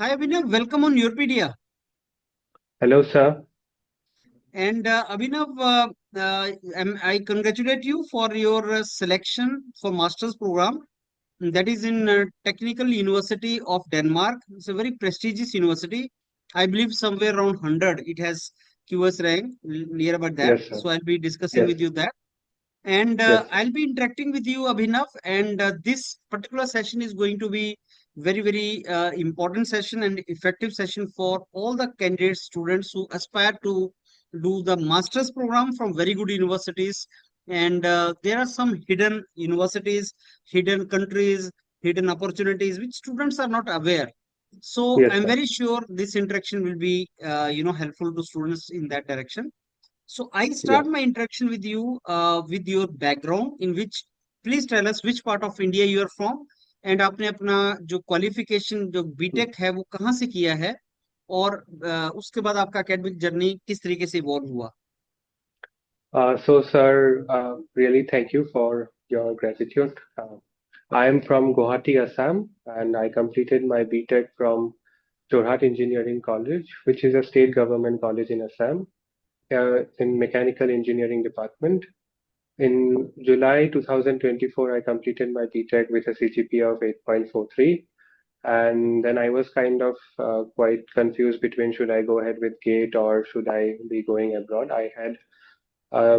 Hi Abhinav, welcome on Europedia. Hello, sir. And Abhinav, I congratulate you for your selection for master's program. That is in Technical University of Denmark. It's a very prestigious university. I believe somewhere around 100 it has QS rank, near about that. Yes, sir. So I'll be discussing Yes, with you that. And yes. I'll be interacting with you, Abhinav. And this particular session is going to be very important session and effective session for all the candidate students who aspire to do the master's program from very good universities. And there are some hidden universities, hidden countries, hidden opportunities which students are not aware. So Yes, I'm sir. very sure this interaction will be, helpful to students in that direction. So I Yeah. start my interaction with you with your background, in which please tell us which part of India you are from, and आपने अपना जो qualification जो BTech है वो कहाँ से किया है, और उसके बाद आपका एकेडमिक जर्नी किस तरीके से इवॉल्व हुआ. So, sir, really thank you for your gratitude. I am from Guwahati, Assam, and I completed my BTech from Jorhat Engineering College, which is a state government college in Assam, in mechanical engineering department. In July 2024, I completed my BTech with a CGPA of 8.43. And then I was kind of quite confused between should I go ahead with GATE or should I be going abroad. I had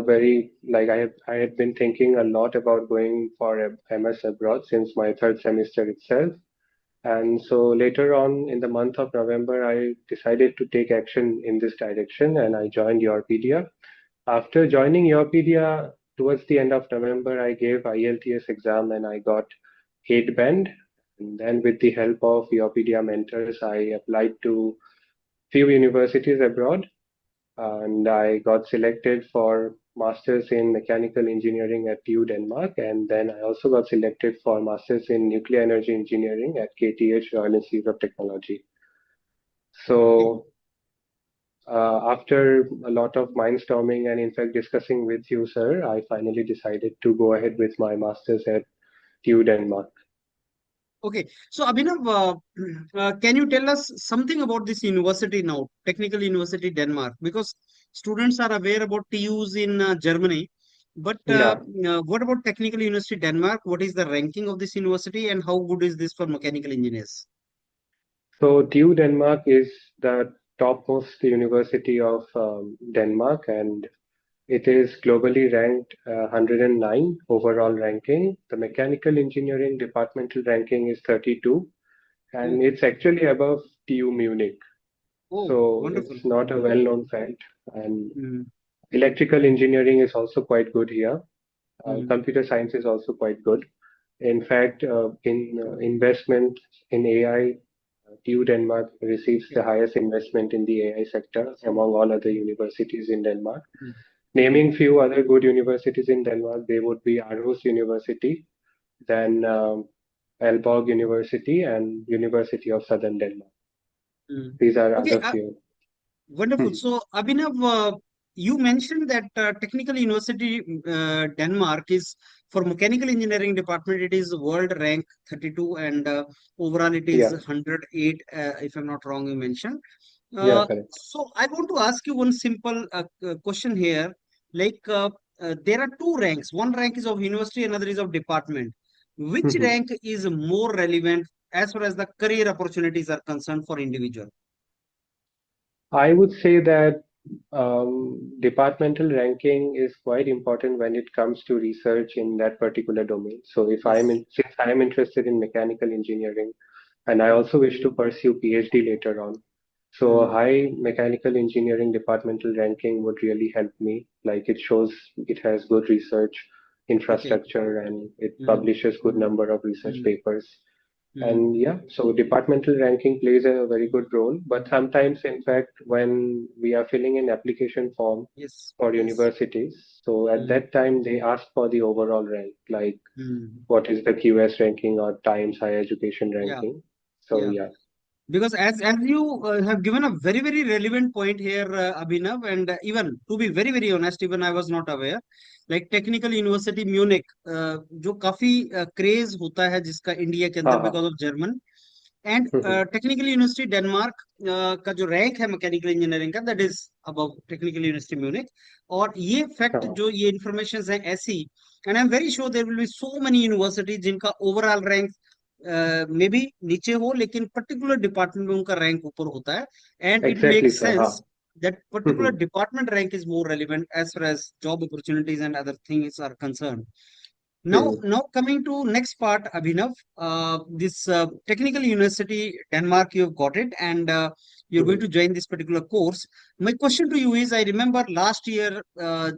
very like I had been thinking a lot about going for a MS abroad since my third semester itself. And so later on in the month of November, I decided to take action in this direction and I joined Europedia. After joining Europedia, towards the end of November, I gave IELTS exam and I got 8 band. And then with the help of Europedia mentors, I applied to few universities abroad and I got selected for masters in mechanical engineering at TU Denmark, and then I also got selected for masters in nuclear energy engineering at KTH Royal Institute of Technology. Okay. So after a lot of mindstorming and in fact discussing with you, sir, I finally decided to go ahead with my masters at TU Denmark. Okay. So Abhinav, can you tell us something about this university now, Technical University Denmark? Because students are aware about TUs in Germany, but Yeah. what about Technical University Denmark? What is the ranking of this university, and how good is this for mechanical engineers? So TU Denmark is the topmost university of Denmark, and it is globally ranked 109 overall ranking. The mechanical engineering departmental ranking is 32, and Oh, it's actually above TU Munich. oh, So wonderful. it's not a well-known fact. And Mm, electrical engineering is also quite good here. mm, Computer science is also quite good. In fact, in investment in AI, TU Denmark receives okay. the highest investment in the AI sector among all other universities in Denmark. Mm, mm, Naming few other good universities in Denmark, they would be Aarhus University, then Aalborg University, and University of Southern Denmark. mm. These are Okay, other few. wonderful. Hmm. So, Abhinav, you mentioned that Technical University Denmark is for mechanical engineering department. It is world rank 32, and overall it is Yeah, 108. If I'm not wrong, you mentioned. yeah, correct. So, I want to ask you one simple question here. Like, there are two ranks. One rank is of university, another is of department. Which Mhm. rank is more relevant as far as the career opportunities are concerned for individual? I would say that departmental ranking is quite important when it comes to research in that particular domain. So if Yes. since I am interested in mechanical engineering, and I Mm, also wish to pursue PhD later on. So a mm. high mechanical engineering departmental ranking would really help me. Like it shows it has good research Okay. infrastructure and it Mm, publishes good number of research mm, papers. mm. And yeah, so departmental ranking plays a very good role. But sometimes, in fact, when we are filling in application form Yes. for Yes. universities, so at Mm, that time they ask for the overall rank, like mm. what is the QS ranking or Times Higher Education Yeah. ranking. So Yeah. yeah. Because as you have given a very relevant point here, Abhinav, and even to be very honest, even I was not aware. Like Technical University Munich, जो काफी craze होता है जिसका India के अंदर Uh-huh. Because of German. And Mhm. Technical university Denmark का जो rank है मैकेनिकल इंजीनियरिंग का, that is above technical university Munich. और ये फैक्ट, हाँ, जो ये इंफॉर्मेशन है ऐसी, and I am very sure there will be so many university जिनका ओवरऑल रैंक मे बी नीचे हो, लेकिन पर्टिकुलर डिपार्टमेंट में उनका रैंक ऊपर होता है। And it exactly makes sir, हाँ। Sense that particular Mhm. department rank is more relevant as far as job opportunities and other things are concerned. Now, Mhm. now coming to next part, Abhinav, this technical university Denmark, you've got it, and you're going Mhm. to join this particular course. My question to you is, I remember last year,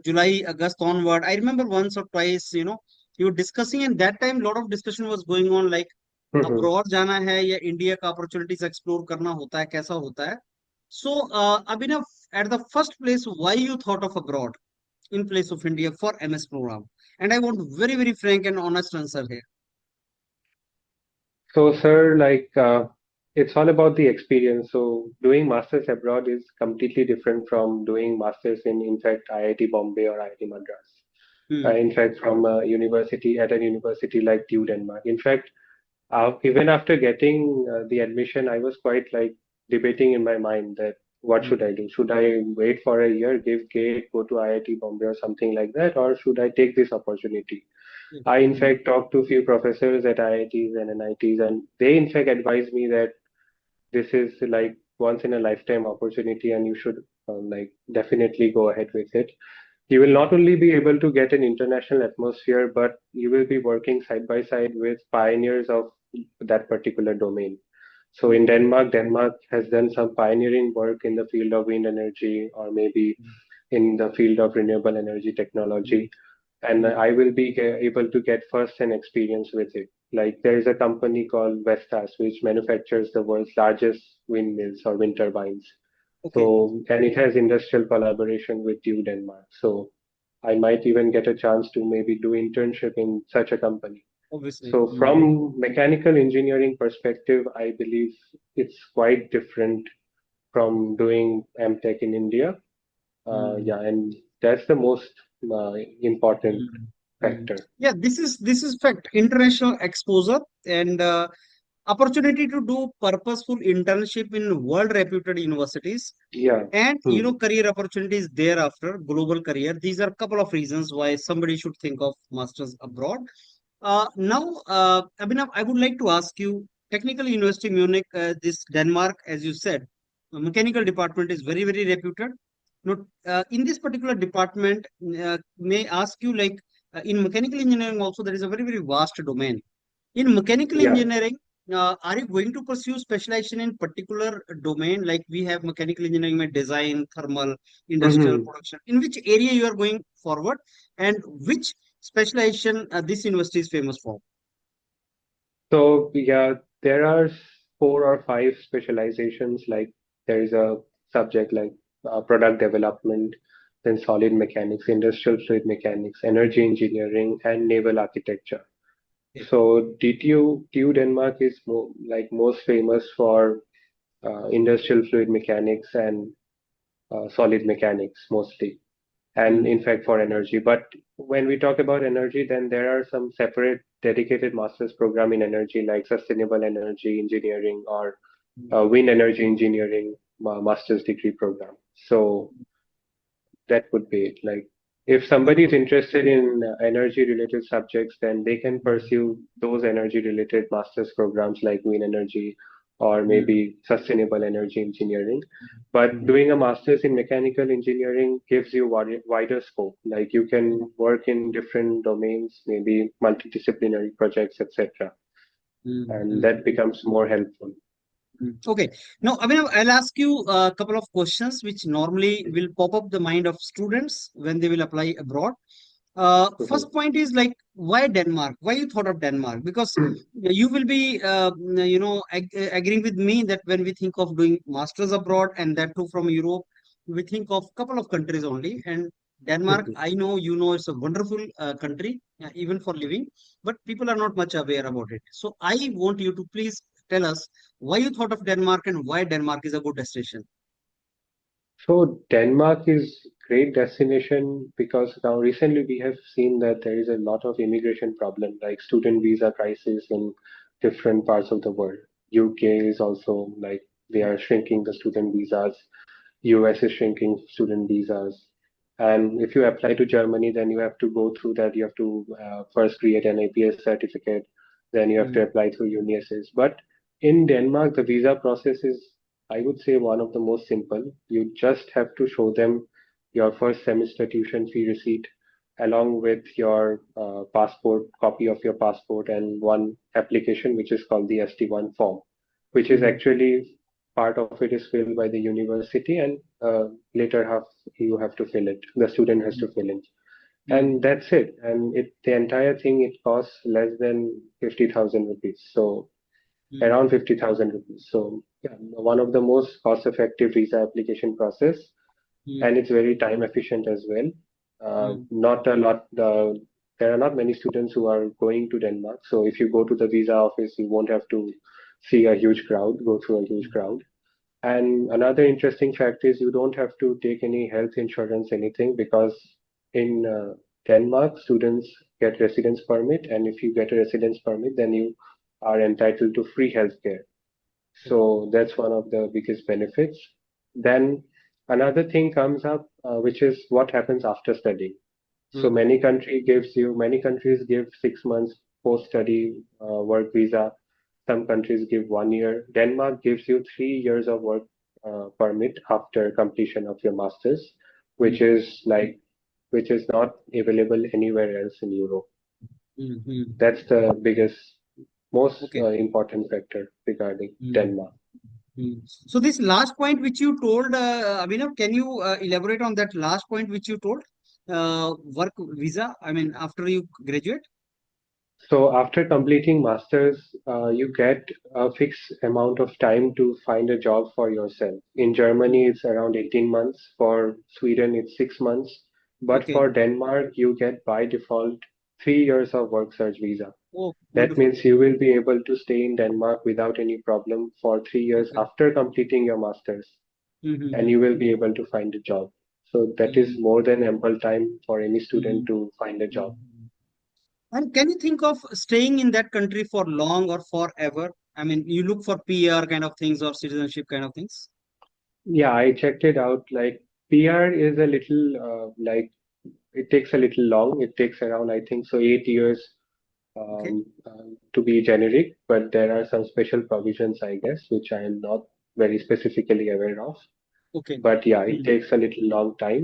July, August onward, I remember once or twice, you were discussing, and that time, lot of discussion was going on, like Mhm. abroad जाना है या India का opportunities explore करना होता है, कैसा होता है? So, Abhinav, at the first place, why you thought of abroad in place of India for MS program? And I want very, very frank and honest answer here. So, sir, it's all about the experience. So, doing masters abroad is completely different from doing masters in fact, IIT Bombay or IIT Madras. Hmm. In fact, from a university at a university like TU Denmark. In fact, even after getting the admission, I was quite like debating in my mind that what Hmm. should I do? Should I wait for a year, give gate, go to IIT Bombay or something like that, or should I take this opportunity? Yeah. I, in Hmm. fact, talked to a few professors at IITs and NITs, and they, in fact, advised me that this is like once in a lifetime opportunity, and you should definitely go ahead with it. You will not only be able to get an international atmosphere, but you will be working side by side with pioneers of that particular domain. So in Hmm. Denmark has done some pioneering work in the field of wind energy or maybe in the field of renewable energy Hmm. technology. And Hmm. I will be able to get first-hand experience with it. Like there is a company called Vestas, which manufactures the world's largest windmills or wind turbines. Okay. So, and it has industrial collaboration with TU Denmark. So I might even get a chance to maybe do internship in such a company. Obviously. So Hmm. from mechanical engineering perspective, I believe it's quite different from doing MTech in India. Hmm. Yeah, and that's the most important Hmm. Hmm. factor. Yeah, this is fact. International exposure and opportunity to do purposeful internship in world reputed universities, Yeah. and Hmm. career opportunities thereafter, global career. These are a couple of reasons why somebody should think of masters abroad. Now, Abhinav, I would like to ask you, technical university Munich, this Denmark, as you said, mechanical department is very, very reputed. Now, in this particular department, may I ask you, like, in mechanical engineering also there is a very, very vast domain. In mechanical Yeah. engineering, are you going to pursue specialization in particular domain? Like we have mechanical engineering with design, thermal, industrial Hmm. production. In which area you are going forward, and which specialization this university is famous for? So yeah, there are 4 or 5 specializations. Like there is a subject like product development, then solid mechanics, industrial fluid mechanics, energy engineering, and naval architecture. Okay. So TU Denmark is most famous for industrial fluid mechanics and solid mechanics mostly, and Mm, in fact for energy. But when we talk about energy, then there are some separate dedicated master's program in energy like sustainable energy engineering or mm, wind energy engineering master's degree program. So that would be it. Like if good, somebody is good. interested in energy related subjects, then they can Mm, pursue those energy related master's programs like wind energy or mm, maybe sustainable energy engineering. But mm, doing a master's in mechanical engineering gives you wider scope. Like you can work in different domains, maybe multidisciplinary projects, etc. mm, And mm. that becomes more helpful. Okay. Now, I mean, I'll ask you a couple of questions which normally will pop up the mind of students when they will apply abroad. First point is like, why Denmark? Why you thought of Denmark? Because you will be, agreeing with me that when we think of doing masters abroad and that too from Europe, we think of couple of countries only. And Denmark, I know, it's a wonderful country, even for living, but people are not much aware about it. So I want you to please tell us why you thought of Denmark and why Denmark is a good destination. So Denmark is great destination because now recently we have seen that there is a lot of immigration problem, like student visa crisis in different parts of the world. UK is also like they are shrinking the student visas. US is shrinking student visas. And if you apply to Germany, then you have to go through that. You have to first create an APS certificate, then you have to mm, apply through UniSS. But in Denmark, the visa process is, I would say, one of the most simple. You just have to show them your first semester tuition fee receipt along with your passport, copy of your passport, and one application which is called the ST1 form, which is mm, actually part of it is filled by the university, and later half you have to fill it. The student has mm, to fill in, mm, and that's it. And the entire thing it costs less than 50,000 rupees. So mm, around 50,000 rupees. So yeah, one of the most cost-effective visa application process, mm, and it's very time efficient as well. mm, Not a lot. There are not many students who are going to Denmark. So if you go to the visa office, you won't have to see a huge crowd, go through a huge mm. crowd. And another interesting fact is you don't have to take any health insurance, anything, because in Denmark, students get residence permit, and if you get a residence permit, then you are entitled to free healthcare. Okay. So that's one of the biggest benefits. Then another thing comes up, which is what happens after studying. So Mm, many countries give 6 months post-study work visa. Some countries give 1 year. Denmark gives you 3 years of work permit after completion of your master's, which mm, is like which is not available anywhere else in Europe. mm, mm. That's the biggest, most Okay. important factor regarding Mm, Denmark. mm. So this last point which you told, Abhinav, can you elaborate on that last point which you told? Work visa, I mean, after you graduate? So after completing masters, you get a fixed amount of time to find a job for yourself. In Germany, Mm. it's around 18 months. For Sweden, it's 6 months. But Okay. for Denmark, you get by default 3 years of work search visa. Oh, That wonderful. means you will be able to stay in Denmark without any problem for 3 years Okay. after completing your masters, and Mm-hmm. you will be able to find a job. So that is Mm, more than ample time for any student mm, to find a job. mm. And can you think of staying in that country for long or forever? I mean, you look for PR kind of things or citizenship kind of things. Yeah, I checked it out. Like PR is a little like it takes a little long. It takes around, I think, so 8 years Okay. to be generic, but there are some special provisions, I guess, which I am not very specifically aware of. Okay. But yeah, it Mm, takes a little long time.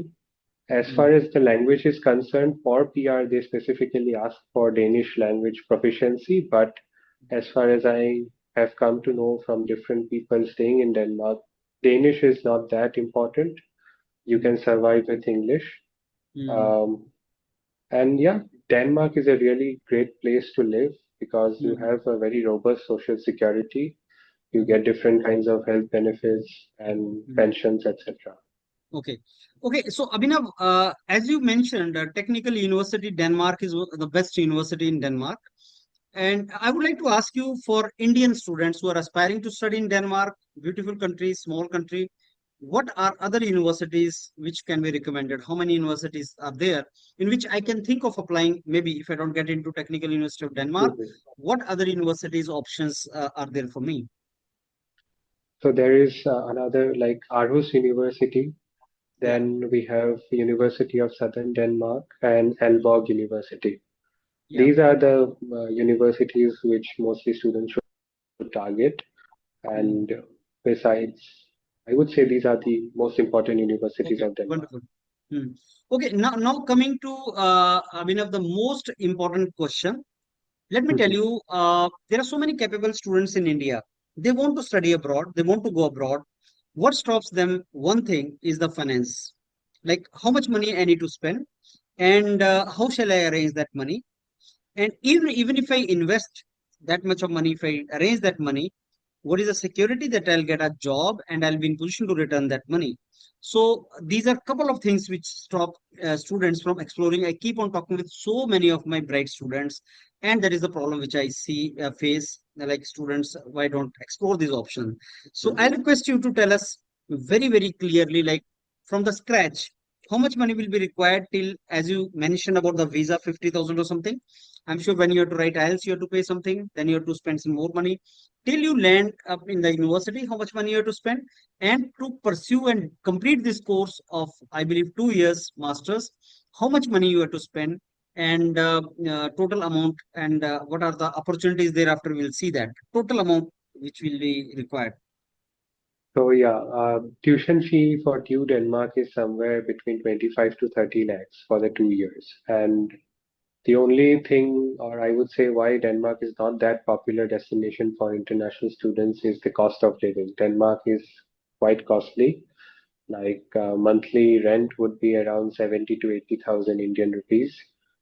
As far mm, as the language is concerned, for PR, they specifically ask for Danish language proficiency. But as far as I have come to know from different people staying in Denmark, Danish is not that important. You mm, can survive with English. mm, Um, and yeah, Denmark is a really great place to live because you mm, have a very robust social security. You mm, get different kinds of health benefits and mm. pensions, etc. Okay. Okay. So, Abhinav, as you mentioned, Technical University Denmark is the best university in Denmark. And I would like to ask you for Indian students who are aspiring to study in Denmark, beautiful country, small country, what are other universities which can be recommended? How many universities are there in which I can think of applying? Maybe if I don't get into Technical University of Denmark, Mhm. what other universities options are there for me? So there is another like Aarhus University. Yeah, Then we have University of Southern Denmark and Aalborg University. yeah. These are the universities which mostly students should target. Mm, And besides, I would say these are the most important universities okay, of Denmark. wonderful. Mm. Okay, now coming to Abhinav, the most important question. Let me tell Mhm. you, there are so many capable students in India. They want to study abroad, they want to go abroad. What stops them? One thing is the finance. Like how much money I need to spend and how shall I arrange that money? And even if I invest that much of money, if I arrange that money, what is the security that I'll get a job and I'll be in position to return that money? So these are a couple of things which stop students from exploring. I keep on talking with so many of my bright students, and that is the problem which I see face. Like students, why don't explore these options? So I request you to tell us very clearly, like from the scratch, how much money will be required till, as you mentioned about the visa, 50,000 or something. I'm sure when you have to write IELTS, you have to pay something, then you have to spend some more money. Till you land up in the university, how much money you have to spend? And to pursue and complete this course of, I believe, 2 years masters, how much money you have to spend? And total amount, and what are the opportunities thereafter? We'll see that total amount which will be required. So yeah, tuition fee for TU Denmark is somewhere between 25 to 30 lakhs for the 2 years. And the only thing, or I would say why Denmark is not that popular destination for international students is the cost of living. Denmark is quite costly. Like monthly rent would be around 70 to 80,000 Indian rupees.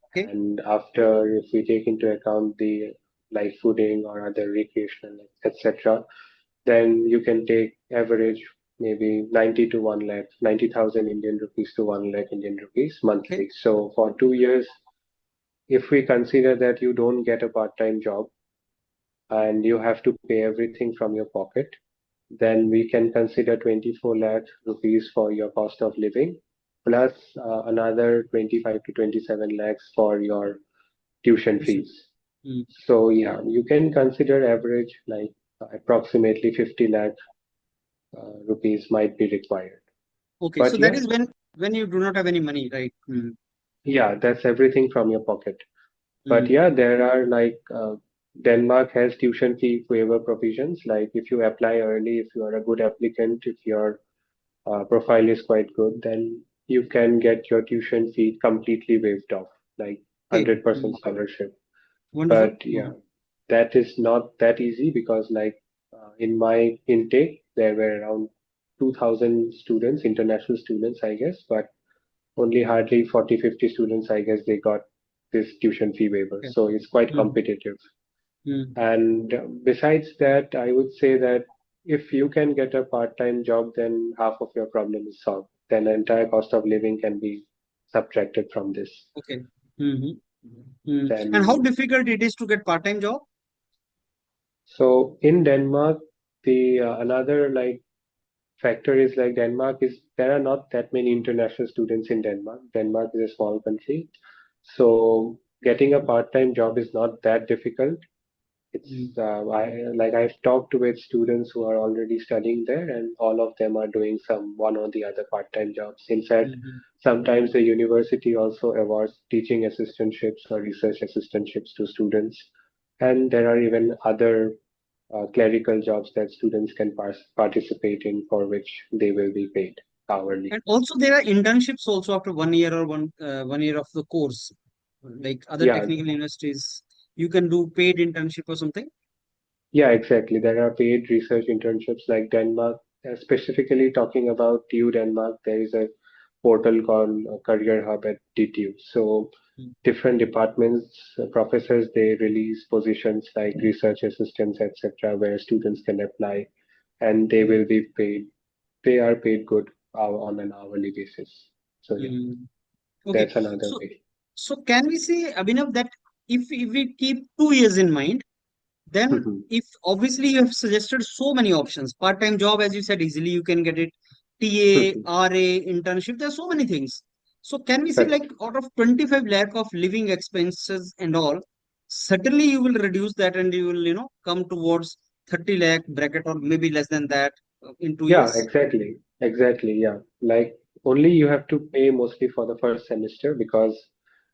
Okay. And after, if we take into account the like fooding or other recreational, etc., then you can take average maybe 90 to 1 lakh, 90,000 Indian rupees to 1 lakh Indian rupees Okay. monthly. So for 2 years, if we consider that you don't get a part-time job and you have to pay everything from your pocket, then we can consider 24 lakh rupees for your cost of living, plus another 25 to 27 lakhs for your tuition Tuition. fees. Mm. So yeah, you can consider average like approximately 50 lakh rupees might be required. Okay, so But that yeah, is when you do not have any money, right? Mm. yeah, that's everything from your pocket. But Mm. yeah, there are like Denmark has tuition fee waiver provisions. Like if you apply early, if you are a good applicant, if your profile is quite good, then you can get your tuition fee completely waived off, like Okay. 100% Mm. scholarship. Wonderful. But yeah, Mm. that is not that easy because like in my intake, there were around 2,000 students, international students, I guess, but only hardly 40, 50 students, I guess, they got this tuition fee waiver. Okay. So it's quite Mm. competitive. Mm. And besides that, I would say that if you can get a part-time job, then half of your problem is solved. Then the entire cost of living can be subtracted from this. Okay. Hmm. Mm. And how Then, difficult it is to get part-time job? so in Denmark, the another like factor is like Denmark is there are not that many international students in Denmark. Denmark is a small country, so getting a part-time job is not that difficult. It's Mm. I've talked with students who are already studying there, and all of them are doing some one or the other part-time jobs. In fact, Mhm. sometimes the university also awards teaching assistantships or research assistantships to students, and there are even other clerical jobs that students can participate in for which they will be paid hourly. And also there are internships also after 1 year or 1 year of the course. Like other Yeah, technical universities, you can do paid internship or something. yeah, exactly. There are paid research internships like Denmark, specifically talking about TU Denmark. There is a portal called Career Hub at DTU. So Mm. different departments, professors, they release positions like research assistants, etc., where students can apply, and they Mm. will be paid. They are paid good on an hourly basis. So yeah, Mm. Okay. that's another So way. so can we say, Abhinav, that if we keep 2 years in mind, then if obviously you have suggested so many options, part-time job, as you said, easily you can get it, TA, RA, internship, there are so many things. So can we say Correct. like out of 25 lakh of living expenses and all, certainly you will reduce that and you will, come towards 30 lakh bracket or maybe less than that in two Yeah, years. exactly. Exactly. Yeah. Like only you have to pay mostly for the first semester because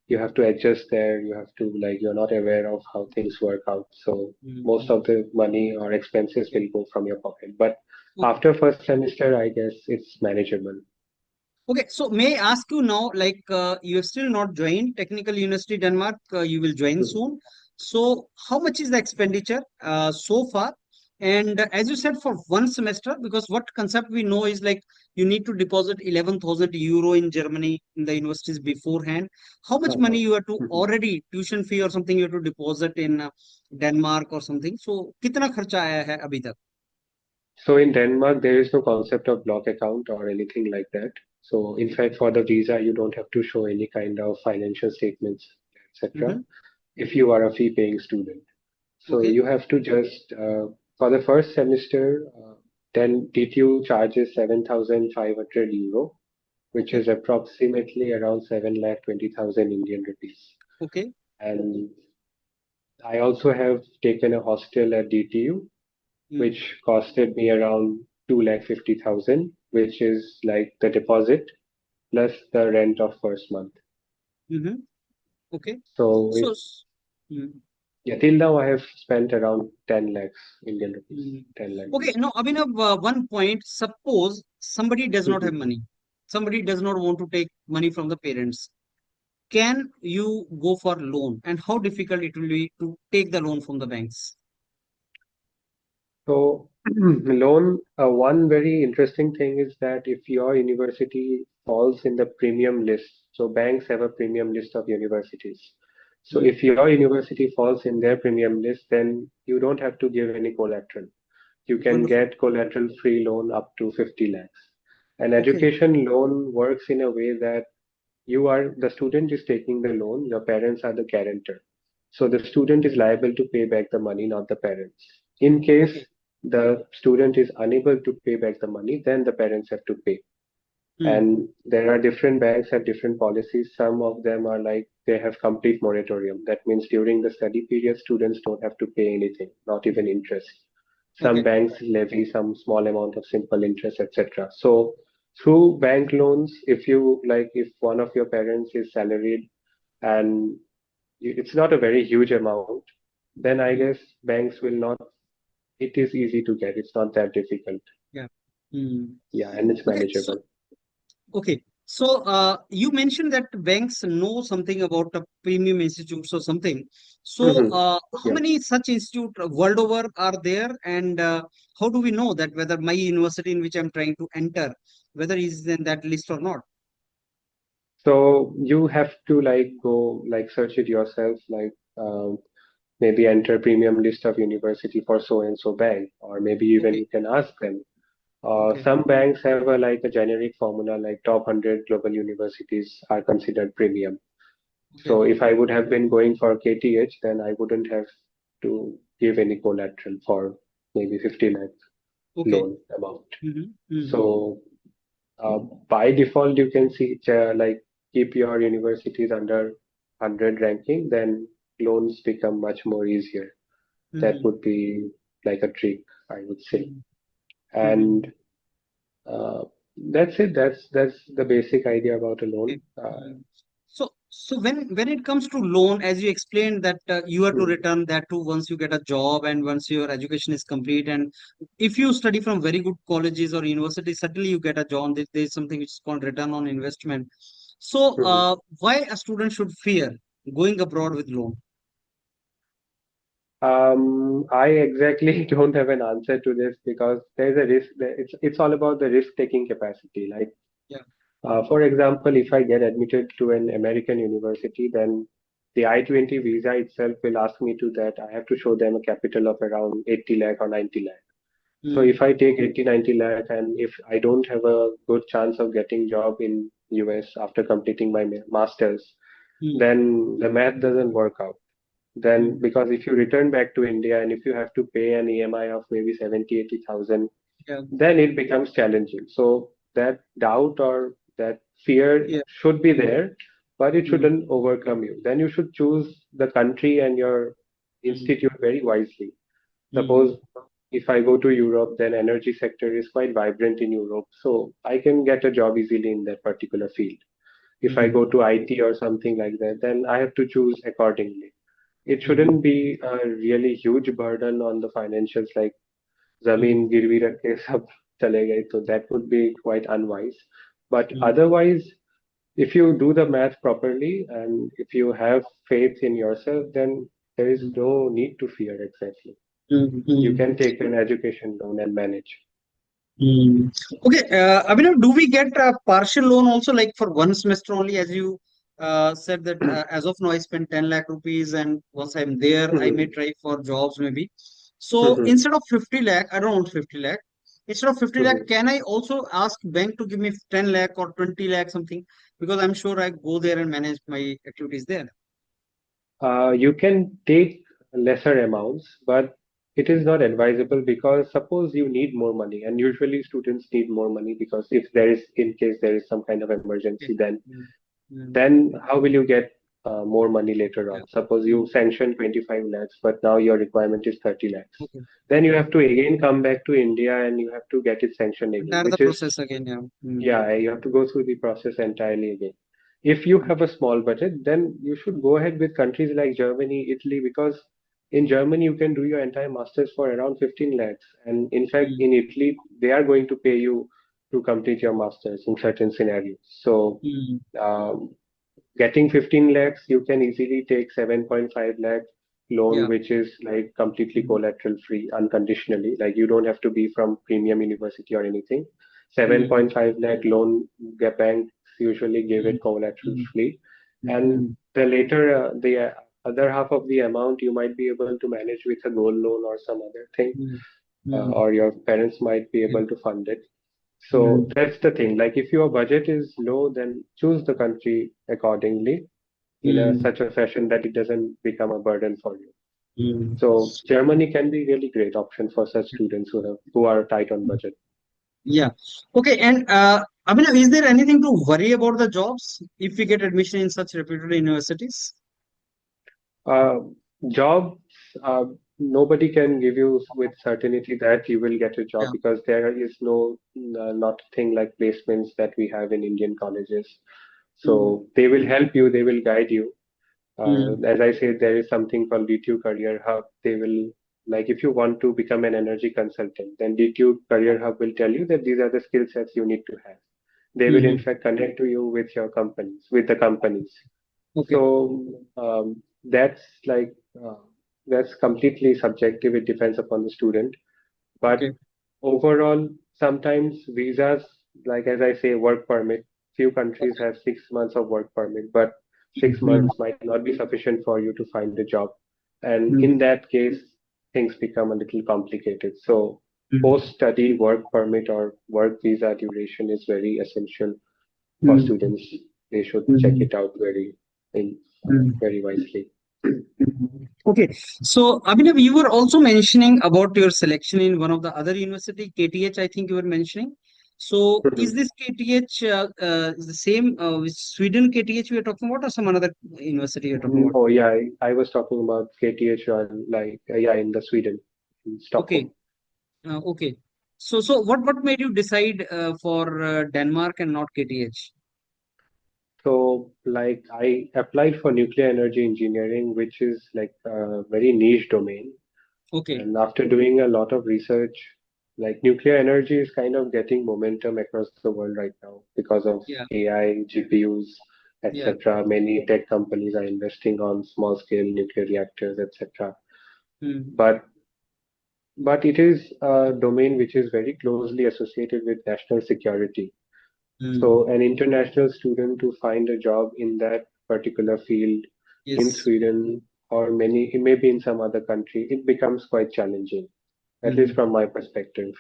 you have to adjust there. You have to like you're not aware of how things work out. So most Mhm. of the money or expenses Okay. will go from your pocket. But Okay. after first semester, I guess it's manageable. Okay, so may I ask you now, like you have still not joined Technical University Denmark, you will join Mhm. soon. So, how much is the expenditure so far? And as you said, for one semester, because what concept we know is like you need to deposit 11,000 euro in Germany in the universities beforehand. How much money Uh-huh. you have to Mhm. already tuition fee or something you have to deposit in Denmark or something? So, कितना खर्चा आया है अभी तक? So in Denmark, there is no concept of block account or anything like that. So in fact, for the visa, you don't have to show any kind of financial statements, etc. Mm-hmm. if you are a fee-paying student. So Okay, you have to just for the first semester, then DTU charges 7,500 euro, which okay, is approximately around 7 lakh 20,000 Indian rupees. okay. And I also have taken a hostel at DTU, Mm, which costed me around 2,50,000, which is like the deposit plus the rent of first month. mm-hmm. Okay. So So, it, mm, yeah, till now I have spent around 10 lakhs Indian rupees, mm. 10 lakh Okay. rupees. Now, Abhinav, one point. Suppose somebody does not have Mhm. money. Somebody does not want to take money from the parents. Can you go for loan, and how difficult it will be to take the loan from the banks? So, loan, one very interesting thing is that if your university falls in the premium list, so banks have a premium list of universities. So, Mm, if your university falls in their premium list, then you don't have to give any collateral. You can wonderful. get collateral free loan up to 50 lakhs. An Okay. education loan works in a way that the student is taking the loan, your parents are the guarantor. So the student is liable to pay back the money, not the parents. In case Okay. the student is unable to pay back the money, then the parents have to pay. Mm, And there are different banks have different policies. Some of them are like they have complete moratorium. That means during the study period, students don't have to pay anything, not even interest. Some okay. banks levy some small amount of simple interest, etc. So through bank loans, if you like, if one of your parents is salaried and it's not a very huge amount, then I Mm, guess banks will not. It is easy to get. It's not that difficult. yeah. Mm. Yeah, and it's Okay. So, manageable. okay. So, you mentioned that banks know something about the premium institutes or something. So, Hmm. how Yeah. many such institute world over are there, and how do we know that whether my university in which I'm trying to enter, whether is in that list or not? So you have to like go like search it yourself, like maybe enter premium list of university for so and so bank, or maybe even Okay. you can ask them. Okay. Some banks have a like a generic formula, like top 100 global universities are considered premium. Okay. So if I would have been going for KTH, then I wouldn't have to give any collateral for maybe 50 lakh Okay. loan amount. Mm-hmm. Mm-hmm. So uh, by default, you can see like keep your universities under 100 ranking, then loans become much more easier. That Mm-hmm. would be like a trick, I would say. Mm-hmm. And uh, that's it. That's the basic idea about a Okay. loan. Mm. So when it comes to loan, as you explained that you have to Hmm, return that too once you get a job and once your education is complete, and if you study from very good colleges or universities, certainly you get a job. There's something which is called return on investment. So hmm. why a student should fear going abroad with loan? I exactly don't have an answer to this because there's a risk. It's all about the risk-taking capacity. Like, Yeah. for example, if I get admitted to an American university, then the I-20 visa itself will ask me to that I have to show them a capital of around 80 lakh or 90 lakh. So Mm, if I take 80, 90 lakh and if I don't have a good chance of getting job in US after completing my master's, mm, then the math doesn't work out. Then mm, because if you return back to India and if you have to pay an EMI of maybe 70, 80,000, yeah. then it becomes challenging. So that doubt or that fear Yeah. should be there, but it Mm, shouldn't overcome you. Then you should choose the country and your mm, institute very wisely. mm, Suppose if I go to Europe, then energy sector is quite vibrant in Europe, so I can get a job easily in that particular field. If I go mm, to IT or something like that, then I have to choose accordingly. It mm, shouldn't be a really huge burden on the financials like mm, Zameen गिरवी रख के सब चले गए, so that would be quite unwise. But mm, otherwise, if you do the math properly and if you have faith in yourself, then there is mm, no need to fear exactly. mm, You mm. can take an education loan and manage. Hmm. Okay, Abhinav, do we get a partial loan also, like for one semester only, as you said that as of now I spend 10 lakh rupees, and once I'm there, I may Mhm, try for jobs maybe. So mhm, instead of 50 lakh, I don't want 50 lakh. Instead of 50 lakh, mhm. can I also ask bank to give me 10 lakh or 20 lakh something? Because I'm sure I go there and manage my activities there. You can take lesser amounts, but it is not advisable because suppose you need more money, and usually students need more money because if there is, in case there is some kind of Okay. emergency, then Mm, mm, then how will you get? more money later Yeah. on. Suppose you sanction 25 lakhs, but now your requirement is 30 lakhs. Okay. Then you have to again come back to India and you have to get it sanctioned again, Start the which is, process again. Yeah. yeah, you have to go through the process entirely again. If you have a small budget, then you should go ahead with countries like Germany, Italy, because in Germany you can do your entire masters for around 15 lakhs. And in fact, Mm, in Italy, they are going to pay you to complete your masters in certain scenarios. So mm, um, getting 15 lakhs, you can easily take 7.5 lakh loan, yeah. which is like completely Mm, collateral free unconditionally. Like you don't have to be from premium university or anything. mm, 7.5 lakh loan, get banks usually give mm, it collateral mm, free. mm, And mm, the later, the other half of the amount you might be able to manage with a gold loan or some other thing, mm, mm, or your parents might be okay. able to fund it. So Mm, that's the thing. Like if your budget is low, then choose the country accordingly in a mm, such a fashion that it doesn't become a burden for you. mm. So Germany can be really great option for such students who are tight on budget. Yeah. Okay. And Abhinav, is there anything to worry about the jobs if we get admission in such reputed universities? Uh, Jobs, nobody can give you with certainty that you will get a job Yeah. because there is no not a thing like placements that we have in Indian colleges. Mm, So they will help you, they will guide you. mm, As I said, there is something called DTU Career Hub. They will, like, if you want to become an energy consultant, then DTU Career Hub will tell you that these are the skill sets you need to have. They will, in mm. fact, connect to you with your companies, with the companies. Okay. So that's like, that's completely subjective. It depends upon the student. But Okay. overall, sometimes visas, like as I say, work permit, few countries Okay. have 6 months of work permit, but six Mm, months might not be sufficient for you to find a job. And mm, in that case, things become a little complicated. So mm, post-study work permit or work visa duration is very essential for mm, students. They should check mm, it out in, mm. very wisely. Mhm. Okay, so Abhinav, you were also mentioning about your selection in one of the other university, KTH, I think you were mentioning. So is this KTH is the same with Sweden KTH we are talking about or some another university you're talking about? Oh yeah, I was talking about KTH on like yeah in the Sweden, in Okay, Stockholm. okay. So what made you decide for Denmark and not KTH? So like I applied for nuclear energy engineering, which is like a very niche domain. Okay, And after doing a lot of research, like nuclear energy is kind of getting momentum across the world right now because of yeah, AI, GPUs, yeah. etc. Many tech companies are investing on small scale nuclear reactors, etc. Mm, But it is a domain which is very closely associated with national security. mm, So an international student to find a job in that particular field in yes. Sweden or many, it may be in some other country, it becomes quite challenging, at least Mm, from my perspective.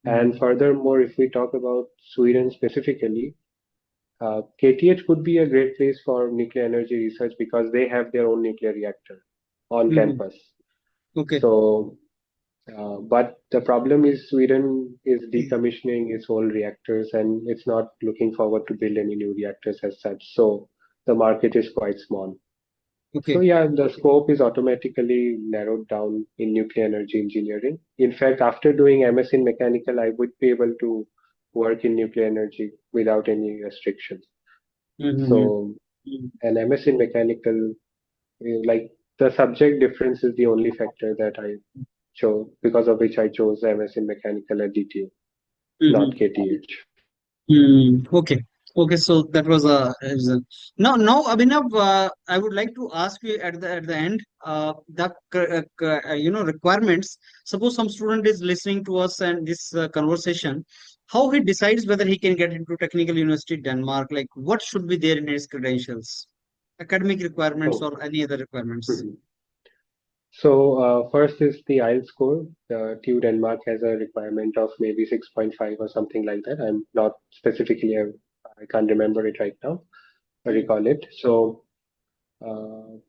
And mm, furthermore, if we talk about Sweden specifically, KTH could be a great place for nuclear energy research because they have their own nuclear reactor on mhm. campus. Okay. So but the problem is Sweden is Mm, decommissioning its old reactors and it's not looking forward to build any new reactors as such. So the market is quite small. So okay. yeah, the scope is automatically narrowed down in nuclear energy engineering. In fact, after doing MS in mechanical, I would be able to work in nuclear energy without any restrictions. Mhm. So an MS in mechanical, like the subject difference is the only factor that I chose because of which I chose MS in mechanical at DTU, not Mhm. KTH. Okay. Okay. So that was a reason. Now, Abhinav, I would like to ask you at the end, requirements. Suppose some student is listening to us and this conversation, how he decides whether he can get into technical university Denmark. Like, what should be there in his credentials, academic requirements, Oh. or any other requirements? Mhm. So first is the IELTS score. TU Denmark has a requirement of maybe 6.5 or something like that. I'm not specifically, I can't remember it right now. I Mm, recall it. So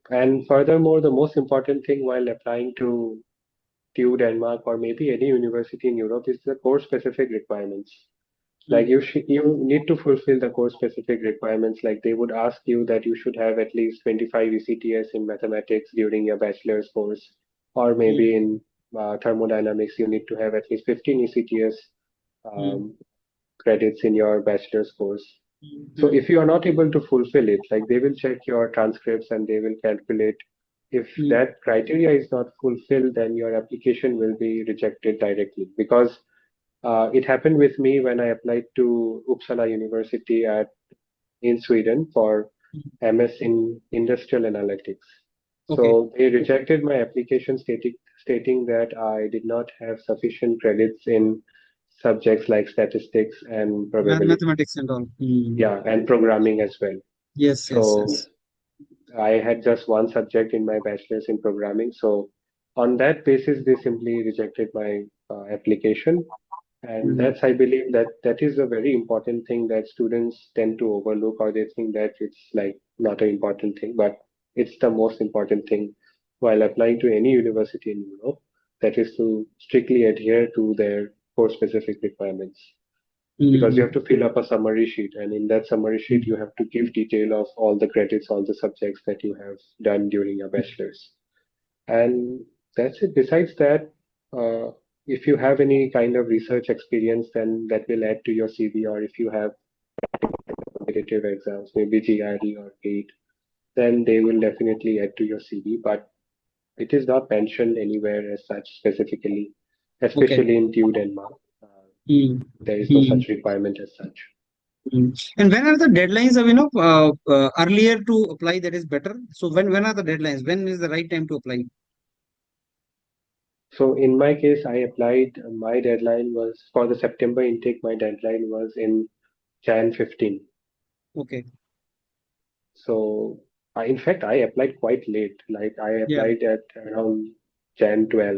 and furthermore, the most important thing while applying to TU Denmark or maybe any university in Europe is the course specific requirements. Like you need to fulfill the course specific requirements. Like they would ask you that you should have at least 25 ECTS in mathematics during your bachelor's course, or mm, maybe in thermodynamics you need to have at least 15 ECTS mm, um, credits in your bachelor's course. So mm, if you are not able to fulfill it, like they will check your transcripts and they will calculate. If mm, that criteria is not fulfilled, then your application will be rejected directly. Because it happened with me when I applied to Uppsala University in Sweden for mm. MS in Industrial Analytics. Okay. So they rejected my application stating that I did not have sufficient credits in subjects like statistics and probability. Mathematics and all. Mm. Yeah, and programming as well. Yes, yes, So yes. I had just one subject in my bachelor's in programming. So on that basis, they simply rejected my application. And Mm, that's, I believe that is a very important thing that students tend to overlook, or they think that it's like not an important thing, but it's the most important thing while applying to any university in Europe. That is to strictly adhere to their course specific requirements, because you mm, have to fill up a summary sheet, and in that summary sheet mm, you have to give detail of all the credits, all the subjects that you have done during your bachelor's. And that's it. Besides that, if you have any kind of research experience, then that will add to your CV. Or if you have competitive exams, maybe GRE or GATE, then they will definitely add to your CV. But it is not mentioned anywhere as such specifically, okay. especially in TU Denmark. Mm, There is no mm, such requirement as such. mm. And when are the deadlines of, earlier to apply, that is better. So when are the deadlines? When is the right time to apply? So in my case, I applied. My deadline was for the September intake. My deadline was in Jan 15. Okay. So in fact, I applied quite late. Like I Yeah. applied at around Jan 12.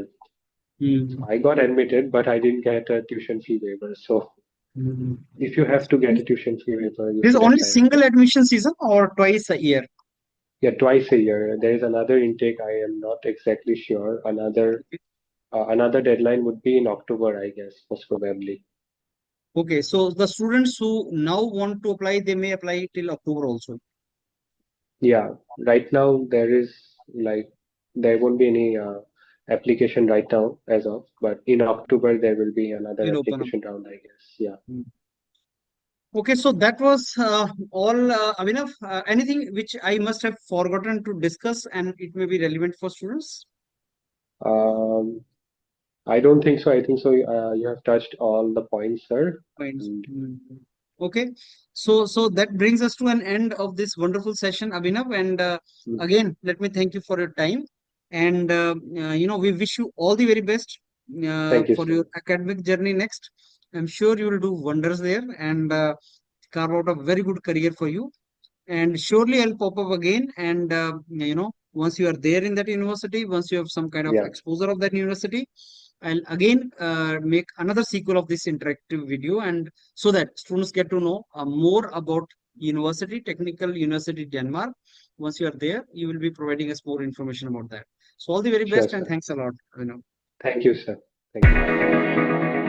So Mm, I got admitted, but I didn't get a tuition fee waiver. So mm. if you have to get a tuition fee waiver, you This is should only apply single early. admission season or twice a year? Yeah, twice a year. There is another intake. I am not exactly sure. Another deadline would be in October, I guess, most probably. Okay, so the students who now want to apply, they may apply till October also Yeah, right now there won't be any application right now as of, but in October there will be another will open up. application round, I guess. Yeah. Mm. Okay, so that was all, Abhinav. Anything which I must have forgotten to discuss and it may be relevant for students? Um, I don't think so. I think so. You have touched all the points, sir. Fine. And Mm. Okay, so that brings us to an end of this wonderful session, Abhinav. And mm, again, let me thank you for your time. And we wish you all the very best thank you, for sir. your academic journey next. I'm sure you will do wonders there and carve out a very good career for you. And surely I'll pop up again. And once you are there in that university, once you have some kind of Yeah, exposure of that university, I'll again make another sequel of this interactive video, and so that students get to know more about university, technical university Denmark. Once you are there, you will be providing us more information about that. So all the very sure, best and sir. thanks a lot. Thank you, sir. Thank you.